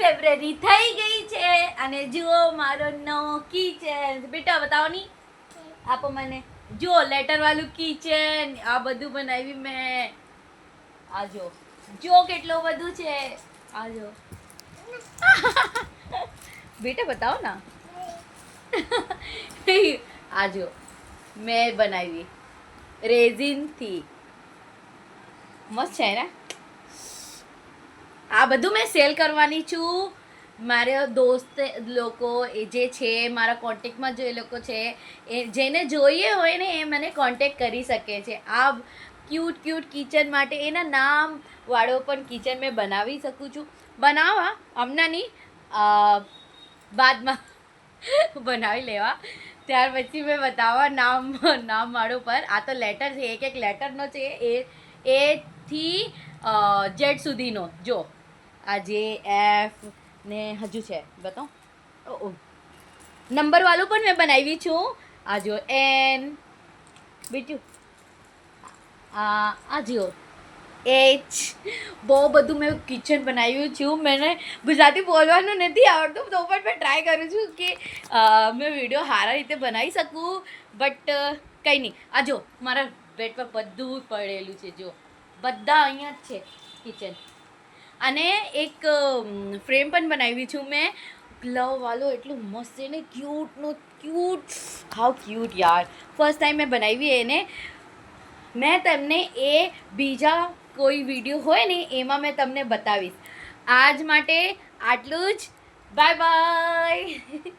Library થઈ ગઈ છે અને જુઓ મારો નવો કિચન. બેટા બતાવો ની, આપો મને. જુઓ લેટર વાળું કિચન, આ બધું બનાવ્યું મેં. આ જો કેટલું બધું છે. આ જો બેટા બતાવો ના. આ જો મેં બનાવી રેઝિનથી. મસ્ત છે ને. આ બધું મેં સેલ કરવાની છું. મારા દોસ્ત લોકો એ જે છે મારા કોન્ટેક્ટમાં જે લોકો છે એ જેને જોઈએ હોય ને એ મને કોન્ટેક્ટ કરી શકે છે. આ ક્યુટ ક્યુટ કિચન માટે એના નામ વાળો પણ કિચન મેં બનાવી શકું છું. બનાવવા હમણાં નહીં, બાદમાં બનાવી લેવા. ત્યાર પછી મેં બતાવવા નામ વાળો પર. આ તો લેટર છે, એક લેટરનો છે, એથી જેડ સુધીનો. જો આ જે એફ ને હજુ છે બતાવો. નંબર વાળું પણ મેં બનાવી છું. આ જો એન બીજું આ જો એચ. બહુ બધું મેં કિચન બનાવ્યું છું. મને ગુજરાતી બોલવાનું નથી આવડતું તો પણ મેં ટ્રાય કરું છું કે મેં વિડીયો સારા રીતે બનાવી શકું. બટ કંઈ નહીં. આ જો મારા બેડ પર બધું પડેલું છે. જો બધા અહીંયા જ છે કિચન. અને એક ફ્રેમ પણ બનાવી છું મેં ગ્લવ વાળો. એટલું મસ્ત છે ને, ક્યુટનો ક્યુટ. હાઉ ક્યુટ યાર. ફર્સ્ટ ટાઈમ મેં બનાવી એને. મેં તમને એ બીજા કોઈ વિડીયો હોય ને એમાં મેં તમને બતાવીશ. આજ માટે આટલું જ. Bye bye.